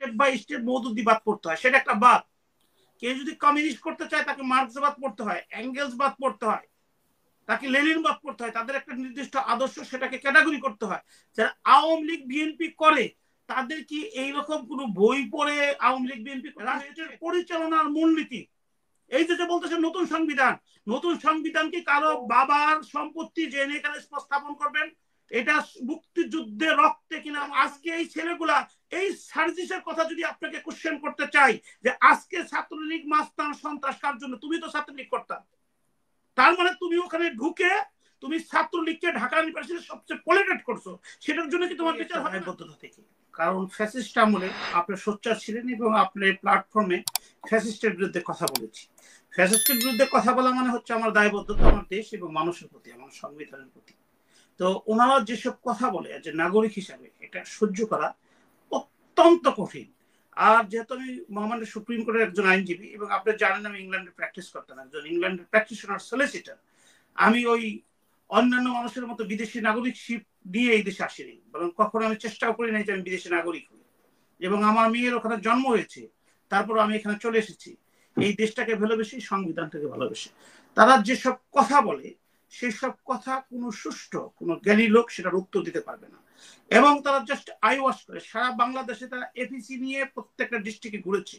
Step by step মওদুদি বাদ পড়তে হয়, সেটা একটা বাদ। কেউ যদি কমিউনিস্ট করতে চায় তাকে মার্ক্সবাদ পড়তে হয়, এঙ্গেলসবাদ পড়তে হয়, তাকে লেনিনবাদ পড়তে হয়। তাদের একটা নির্দিষ্ট আদর্শ, সেটাকে ক্যাটাগরি করতে হয়। যারা আওয়ামী লীগ বিএনপি করে তাদের কি এইরকম কোন বই পড়ে আওয়ামী লীগ বিএনপি রাষ্ট্রের পরিচালনার মূলনীতি? এই যে বলতেছে নতুন সংবিধান, নতুন সংবিধান কি কারো বাবার সম্পত্তি যে এখানে স্থাপন করবেন? এটা মুক্তিযুদ্ধে রক্তে কিনা? আজকে এই ছেলেগুলা এই সার্জিসের কথা যদি আপনাকে কোশ্চেন করতে চাই যে আজকে ছাত্রলীগ মাস্তান সন্ত্রাস কার জন্য, তুমি তো ছাত্রলীগ করতা, তার মানে তুমি ওখানে ঢুকে তুমি ছাত্রলীগকে ঢাকা ইউনিভার্সিটির সবচেয়ে পলিটেট করছো, সেটার জন্য কি তোমার বিচার হয়? বদ্ধতা থেকে। কারণ ফ্যাসিস্ট আমলে আপনি সোচ্চার ছিলেন এবং আপনার প্ল্যাটফর্মে ফ্যাসিস্টের বিরুদ্ধে কথা বলেছি। ফ্যাসিস্টের বিরুদ্ধে কথা বলা মানে হচ্ছে আমার দায়বদ্ধতা আমার দেশ এবং মানুষের প্রতি, আমার সংবিধানের প্রতি। তো ওনারা যেসব কথা বলে যে নাগরিক হিসাবে, এটা সহ্য করা অত্যন্ত কঠিন। আর যেহেতু আমি মহামান্য সুপ্রিম কোর্টের একজন আইনজীবী এবং আপনি জানেন আমি ইংল্যান্ডে প্র্যাকটিস করতাম, একজন ইংল্যান্ডের প্র্যাকটিশনার সলিসিটার, আমি ওই অন্যান্য মানুষের মতো বিদেশি নাগরিকশিপ দিয়ে এই দেশে আসিনি, বরং কখনো আমি চেষ্টাও করি নাই যে আমি বিদেশি নাগরিক হই। এবং আমার মেয়ের ওখানে জন্ম হয়েছে, তারপর আমি এখানে চলে এসেছি এই দেশটাকে ভালোবেসে, সংবিধানটাকে ভালোবেসে। তারা যেসব কথা বলে সেসব কথা কোনো সুষ্ঠু কোনো জ্ঞানী লোক সেটার উত্তর দিতে পারবে না। এবং তারা জাস্ট আই ওয়াশ করে। সারা বাংলাদেশে তারা এপিসি নিয়ে প্রত্যেকটা ডিস্ট্রিক্টে ঘুরেছে।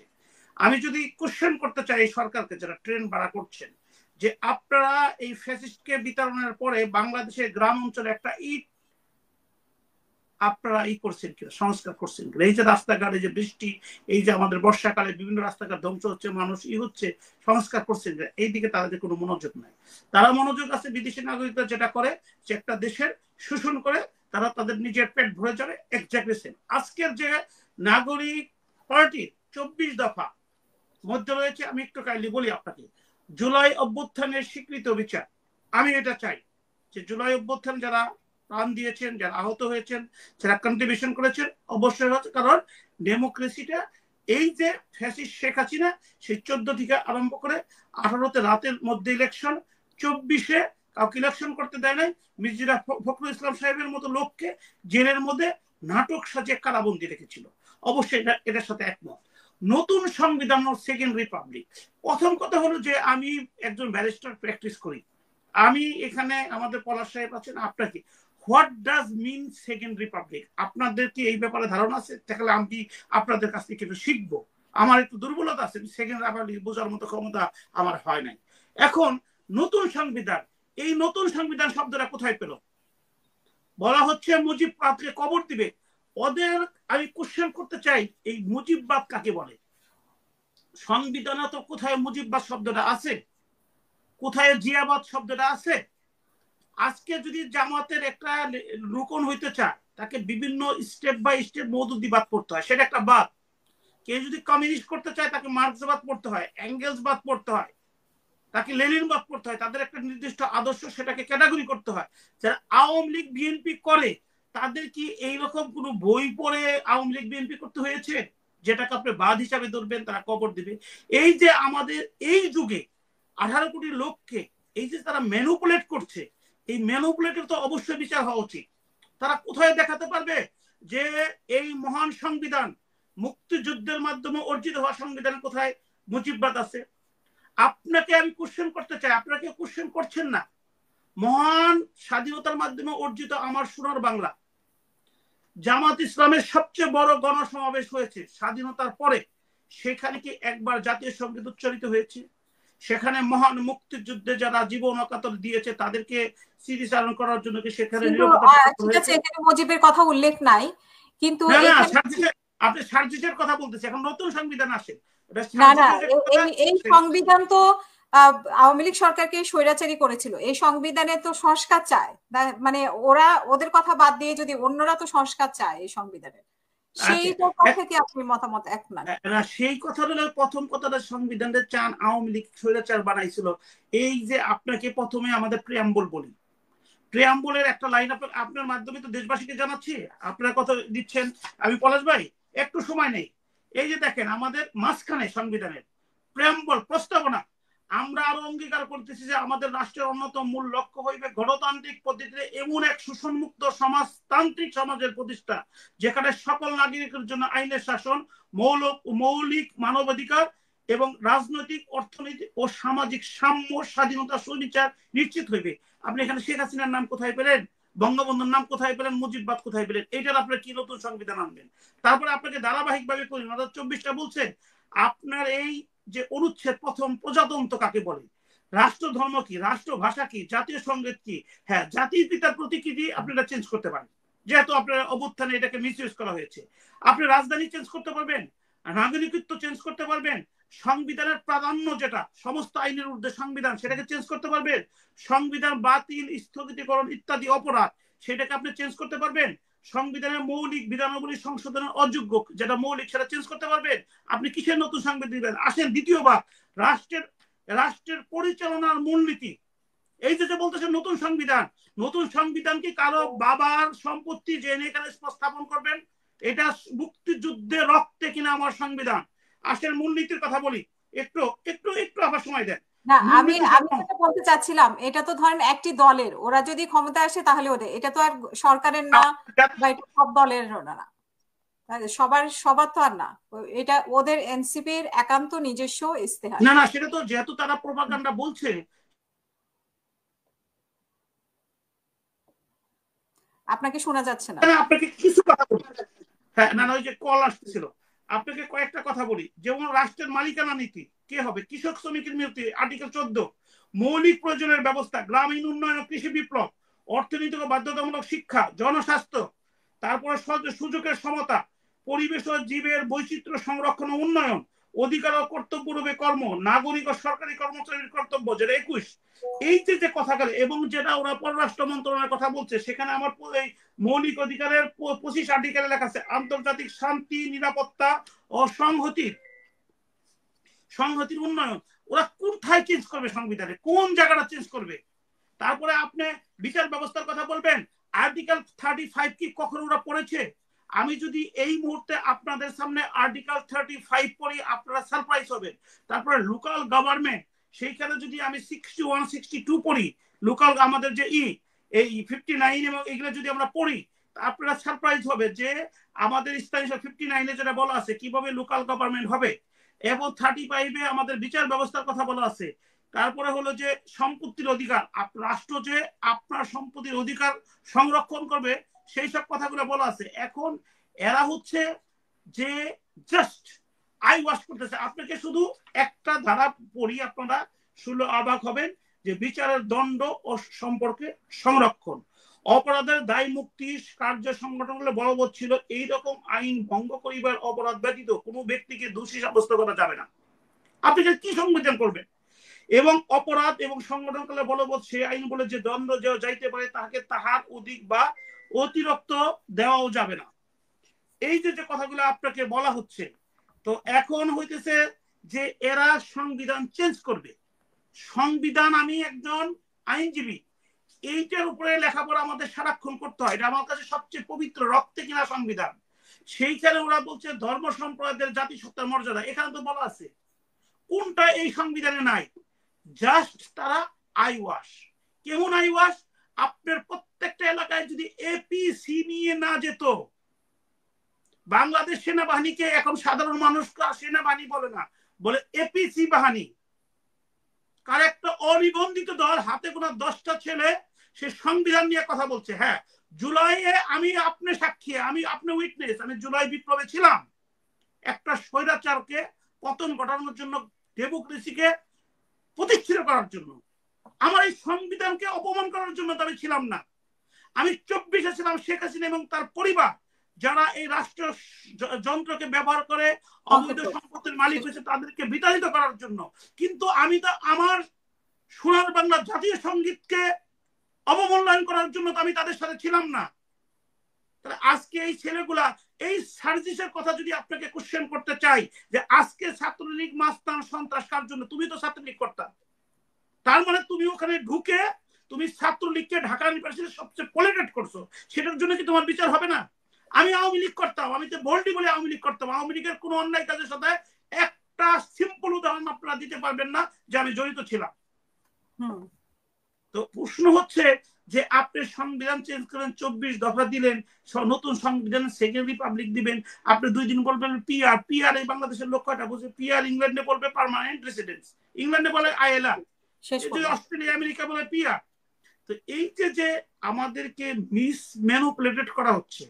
আমি যদি কোশ্চেন করতে চাই এই সরকারকে যারা ট্রেন ভাড়া করছেন, যে আপনারা এই ফ্যাসিস্টকে বিতরণের পরে বাংলাদেশের গ্রাম অঞ্চলে একটা ইট আপনারা করছেন কিনা, সংস্কার করছেন কিনা? এই যে রাস্তাঘাটে যে বৃষ্টি, এই যে আমাদের বর্ষাকালে বিভিন্ন রাস্তাঘাট ধ্বংস হচ্ছে, মানুষ হচ্ছে, সংস্কার করছেন কিনা? এই দিকে তাদের কোনো মনোযোগ নাই। তারা মনোযোগ আছে বিদেশি নাগরিকরা যেটা করে, যে একটা দেশের শোষণ করে তারা তাদের নিজের পেট ভরে যাবে। এক্স্যাক্টলি সেম আজকের যে নাগরিক পার্টির 24 দফা মধ্যে রয়েছে। আমি একটু কাইন্ডলি বলি আপনাকে, জুলাই অভ্যুত্থানের স্বীকৃত বিচার। আমি এটা চাই যে জুলাই অভ্যুত্থান যারা প্রাণ দিয়েছেন, যারা আহত হয়েছেন, যারা কন্ট্রিবিউশন করেছেন, অবশ্যই হচ্ছে। কারণ ডেমোক্রেসিটা এই যে ফ্যাসিস্ট শেখ হাসিনা সেই 14 থেকে আরম্ভ করে 18তে রাতের মধ্যে ইলেকশন, 24-এ কাউকে ইলেকশন করতে দেয় নাই, মির্জা ফখরুল ইসলাম সাহেবের মতো লোককে জেলের মধ্যে নাটক সাজিয়ে কারাবন্দি রেখেছিল। অবশ্যই এটার সাথে একমত। নতুন সংবিধান সেকেন্ড রিপাবলিক। প্রথম কথা হলো যে আমি একজন ব্যারিস্টার প্র্যাকটিস করি, আমি এখানে আমাদের পলাশ সাহেব আছেন, আপনাকে what does mean second republic আপনাদের কি এই ব্যাপারে ধারণা আছে? তাহলে আমি আপনাদের কাছ থেকে একটু শিখবো। আমার একটু দুর্বলতা আছে, সেকেন্ড রিপাবলিক বোঝার মতো ক্ষমতা আমার হয় নাই। এখন নতুন সংবিধান, এই নতুন সংবিধান শব্দটা কোথায় পেল? বলা হচ্ছে মুজিববাদকে কবর দিবে। ওদের আমি কোশ্চেন করতে চাই, এই মুজিববাদ কাকে বলে? সংবিধানে তো কোথায় মুজিববাদ শব্দটা আছে? কোথায় জিয়াবাদ শব্দটা আছে? আজকে যদি জামাতের একটা রুকন হইতে চায় তাকে বিভিন্ন স্টেপ বাই স্টেপ মওদুদি বাদ পড়তে হয়, সেটা একটা বাদ। কেউ যদি কমিউনিস্ট করতে চায় তাকে মার্ক্সবাদ পড়তে হয়, এঙ্গেলসবাদ পড়তে হয়, তাকে লেনিনবাদ পড়তে হয়। তাদের একটা নির্দিষ্ট আদর্শ, সেটাকে ক্যাটাগরি করতে হয়। যারা আওয়ামী লীগ বিএনপি করে তাদের কি এইরকম কোন বই পড়ে আওয়ামী লীগ বিএনপি করতে হয়েছে যেটাকে আপনি বাদ হিসাবে ধরবেন, তারা কবর দিবে? এই যে আমাদের এই যুগে 18 কোটি লোককে এই যে তারা ম্যানুপুলেট করছে, এই ম্যানুপুলেটের তো অবশ্যই বিচার হওয়া উচিত। তারা কোথায় দেখাতে পারবে যে এই মহান সংবিধান, মুক্তিযুদ্ধের মাধ্যমে অর্জিত হওয়া সংবিধান, কোথায় মুজিববাদ আছে? আপনাকে আমি কোশ্চেন করতে চাই, আপনারা কেউ কোশ্চেন করছেন না। মহান স্বাধীনতার মাধ্যমে অর্জিত আমার সোনার বাংলা, জামাত ইসলামের সবচেয়ে বড় গণসমাবেশ হয়েছে স্বাধীনতার পরে, সেখানে কি একবার জাতীয় সঙ্গীত উচ্চারিত হয়েছে? সেখানে মহান মুক্তিযুদ্ধে যারা জীবন অকাতর দিয়েছে তাদেরকে স্মৃতিচারণ করার জন্য কি সেখানে ঠিক আছে, এখানে মুজিবের কথা উল্লেখ নাই, কিন্তু আপনি সার্জিসের কথা বলতেছেন। এখন নতুন সংবিধান আসে, না না, এই সংবিধান তো আওয়ামী লীগ সরকারকে স্বৈরাচারী করেছিল। এই সংবিধানে তো সংস্কার চায়, মানে ওরা ওদের কথা বাদ দিয়ে যদি অন্যরা তো সংস্কার চায় এই সংবিধানের, সেইটার পক্ষে কি আপনি মতামত এক না? সেই কথাটা প্রথম কথাটা, সংবিধানটা চান আওয়ামী লীগ স্বৈরাচার বানাইছিল। এই যে আপনাকে প্রথমে আমাদের প্রিয়াম্বল বলি, প্রিয়াম্বলের একটা লাইন আপনার মাধ্যমে তো দেশবাসীকে জানাচ্ছি, আপনারা কথা দিচ্ছেন। আমি পলাশ ভাই একটু সময় নেই, এই যে দেখেন আমাদের মাঝখানে সংবিধানের প্রিয়াম্বল প্রস্তাবনা, আমরা আরো অঙ্গীকার করতেছি যে আমাদের রাষ্ট্রের অন্যতম মূল লক্ষ্য হইবে গণতান্ত্রিক পদ্ধতিতে এমন এক শোষণমুক্ত সমাজতান্ত্রিক সমাজের প্রতিষ্ঠা, যেখানে সকল নাগরিকের জন্য আইনের শাসন, মৌলিক মানবাধিকার এবং রাজনৈতিক, অর্থনৈতিক ও সামাজিক সাম্য, স্বাধীনতা, সুবিচার নিশ্চিত হইবে। আপনি এখানে শেখ হাসিনার নাম কোথায় পেলেন? বঙ্গবন্ধুর নাম কোথায় পেলেন? মুজিববাদ কোথায় পেলেন? এইটার আপনার কি নতুন সংবিধান আনবেন? তারপরে আপনাকে ধারাবাহিকভাবে করি ২৪টা বলছে আপনার এই যে অনুচ্ছেদ প্রথম, প্রজাতন্ত্র কাকে বলে, রাষ্ট্র ধর্ম কি, রাষ্ট্র ভাষা কি, জাতীয় সংগীত কি, হ্যাঁ জাতির পিতার প্রতীকী আপনারা চেঞ্জ করতে পারেন, যেহেতু আপনার অভ্যুত্থানে এটাকে মিসইউজ করা হয়েছে। আপনি রাজধানী চেঞ্জ করতে পারবেন, নাগরিকত্ব চেঞ্জ করতে পারবেন, সংবিধানের প্রাধান্য যেটা সমস্ত আইনের ঊর্ধ্বে সংবিধান, সেটাকে চেঞ্জ করতে পারবেন, সংবিধান বাতিল, স্থগিতকরণ ইত্যাদি অপরাধ সেটাকে আপনি চেঞ্জ করতে পারবেন, সংবিধানের মৌলিক বিধানাবলী সংশোধনের অযোগ্য যেটা মৌলিক সেটা চেঞ্জ করতে পারবেন। আপনি কিসের নতুন সংবিধান দিবেন? আসেন দ্বিতীয়বার, রাষ্ট্রের পরিচালনার মূলনীতি, এই যে বলতেছে নতুন সংবিধান, নতুন সংবিধান কি কারো বাবার সম্পত্তি যে এখানে স্থাপন করবেন? এটা মুক্তিযুদ্ধে রক্তে কিনা আমার সংবিধান। আসেন মূলনীতির কথা বলি, একটু একটু একটু আবার সময় দেন। না, আমি যেটা বলতে চাচ্ছিলাম, এটা তো ধরেন একটি দলের, ওরা যদি ক্ষমতা আসে তাহলে ওদের, এটা তো আর সরকারের না বা এটা সব দলের না, সবার তো আর না, এটা ওদের এনসিপির একান্ত নিজস্ব ইস্তেহার। না না, সেটা তো যেহেতু তারা প্রপাগান্ডা বলছে। আপনাকে শোনা যাচ্ছে না। আপনাকে কিছু কথা বলতে, হ্যাঁ না ওই যে কল আসতেছিল, আপনাকে কয়েকটা কথা বলি। যেমন রাষ্ট্রের মালিকানা নীতি কে হবে, কৃষক শ্রমিকের নীতি আর্টিকেল 14, মৌলিক প্রয়োজনের ব্যবস্থা, গ্রামীণ উন্নয়ন, কৃষি বিপ্লব, অর্থনৈতিক ও বাধ্যতামূলক শিক্ষা, জনস্বাস্থ্য, তারপরে সুযোগের সমতা, পরিবেশ ও জীবের বৈচিত্র্য সংরক্ষণ ও উন্নয়ন, অধিকার ও কর্তব্য রূপে কর্ম, নাগরিক ও সরকারি কর্মচারীর কর্তব্য যেটা 21। এই যে কথাগুলো, এবং যেটা ওরা পররাষ্ট্র মন্ত্রণালয়ের কথা বলছে, সেখানে আমার এই মৌলিক অধিকারের 25 আর্টিকেলে লেখা আছে আন্তর্জাতিক শান্তি, নিরাপত্তা ও সংহতির উন্নয়ন। ওরা কোথায় চেঞ্জ করবে সংবিধানে, কোন জায়গাটা চেঞ্জ করবে? তারপরে আপনি বিচার ব্যবস্থার কথা বলবেন, আর্টিকেল 35 কি কখনো ওরা পড়েছে? আমি যদি এই মুহূর্তে আপনাদের সামনে আর্টিকেল 35 পড়ি, আপনারা সারপ্রাইজ হবেন। তারপরে লোকাল গভর্নমেন্ট, সেইখানে যদি আমি 61, 62 পড়ি, লোকাল আমাদের যে এই 59 এবং এগুলো যদি আমরা পড়ি, আপনারা সারপ্রাইজ হবে যে আমাদের স্থানীয় 59-এ যেটা বলা আছে কিভাবে লোকাল গভর্নমেন্ট হবে, এবং 35-এ আমাদের বিচার ব্যবস্থার কথা বলা আছে। তারপরে হলো যে সম্পত্তির অধিকার, রাষ্ট্র যে আপনার সম্পত্তির অধিকার সংরক্ষণ করবে, সেই সব কথাগুলো বলা আছে। এখন এরা হচ্ছে যে জাস্ট আই ওয়াশ করতেছে। আপনাকে শুধু একটা ধারা পড়ি, আপনারা শুনলে অবাক হবেন যে বিচারের দণ্ড ও সম্পর্কে সংরক্ষণ, অপরাধের দায় মুক্তি কার্য সংগঠনগুলো বলবৎ ছিল, এইরকম আইন ভঙ্গ করিবার অপরাধ ব্যতীত কোনো ব্যক্তিকে দোষী সাব্যস্ত করা যাবে না। আপনি কি সংবিধান করবেন? এবং অপরাধ এবং সংগঠনকালে বলবৎ সে আইন বলে যে দণ্ড দেওয়া যাইতে পারে, তাহাকে তাহার অধিক বা অতিরিক্ত দেওয়াও যাবে না। এই যে কথাগুলো আপনাকে বলা হচ্ছে, তো এখন হইতেছে যে এরা সংবিধান চেঞ্জ করবে। সংবিধান, আমি একজন আইনজীবী, এইটার উপরে লেখাপড়া আমাদের সারাক্ষণ করতে হয়। এটা আমার কাছে সবচেয়ে পবিত্র, রক্তে কিনা সংবিধান। সেইখানে ওরা বলছে ধর্ম সম্প্রদায়ের জাতিসত্তার মর্যাদা, এখানে তো বলা আছে। কোনটা এই সংবিধানে নাই? জাস্ট তারা আই ওয়াশ। কেমন আই ওয়াশ? আপনার প্রত্যেকটা এলাকায় যদি এপিসি নিয়ে না যেত, বাংলাদেশ সেনাবাহিনীকে এখন সাধারণ মানুষ সেনাবাহিনী বলে না, বলে এপিসি বাহিনী। কার একটা অনিবন্ধিত দল, হাতে গোনা 10টা ছেলে, সে সংবিধান নিয়ে কথা বলছে। হ্যাঁ, জুলাইয়ে আমি আপনি সাক্ষী, আমি আপনি উইটনেস, আমি জুলাই বিপ্লবে ছিলাম। একটা স্বৈরাচারকে পতন ঘটানোর জন্য, ডেমোক্রেসিকে প্রতিষ্ঠিত করার জন্য। আমার এই সংবিধানকে অপমান করার জন্য তো আমি ছিলাম না। আমি 24-এ ছিলাম শেখ হাসিনা এবং তার পরিবার, যারা এই রাষ্ট্র যন্ত্রকে ব্যবহার করে অবৈধ সম্পত্তির মালিক হয়েছে, তাদেরকে বিতাড়িত করার জন্য। কিন্তু আমি তো আমার সোনার বাংলা জাতীয় সঙ্গীতকে অবমূল্যায়ন করার জন্য তো আমি তাদের সাথে ছিলাম না। তাহলে আজকে এই ছেলেগুলা, এই সার্জিসের কথা যদি আপনাকে কোশ্চেন করতে চাই যে আজকে ছাত্রলীগ মাস্তান সন্ত্রাস কার জন্য, তুমি তো ছাত্রলীগ করতা, তার মানে তুমি ওখানে ঢুকে তুমি ছাত্রলীগকে ঢাকা ইউনিভার্সিটির সবচেয়ে পলিটেট করছো, সেটার জন্য কি তোমার বিচার হবে না? আমি আওয়ামী লীগ করতাম, আমি তো বলটি বলে আওয়ামী লীগ করতাম, আওয়ামী লীগের কোন অন্যায় কাজের সাথে একটা সিম্পল উদাহরণ আপনারা দিতে পারবেন না যে আমি জড়িত ছিলাম। তো প্রশ্ন হচ্ছে যে আপনি সংবিধান চেঞ্জ করেন, 24 দফা দিলেন, নতুন সংবিধান সেকেন্ড রিপাবলিক দিবেন, আপনি 2 দিন বলবেন পিআর। পিআর এই বাংলাদেশের লোক কয়টা বুঝে? পিআর ইংল্যান্ডে বলবে পার্মানেন্ট রেসিডেন্স, ইংল্যান্ডে বলে আইএলআর, অস্ট্রেলিয়া আমেরিকা বলে পিআর। তো এই যে আমাদেরকে মিস ম্যানুপুলেটেড করা হচ্ছে,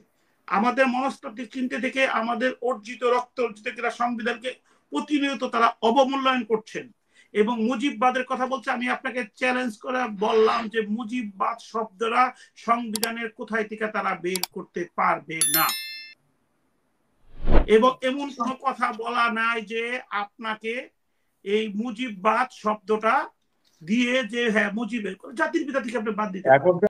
আমাদের মনস্তাত্ত্বিক চিন্তা থেকে আমাদের অর্জিত রক্ত অর্জিত সংবিধানকে প্রতিনিয়ত তারা অবমূল্যায়ন করছেন এবং মুজিববাদের কথা বলছে। আমি আপনাকে চ্যালেঞ্জ করে বললাম যে মুজিববাদ শব্দটা সংবিধানের কোথায় থেকে তারা বের করতে পারবে না, এবং এমন কোনো কথা বলা নাই যে আপনাকে এই মুজিববাদ শব্দটা দিয়ে যে হ্যাঁ মুজিবের জাতির পিতা থেকে আপনি বাদ দিতে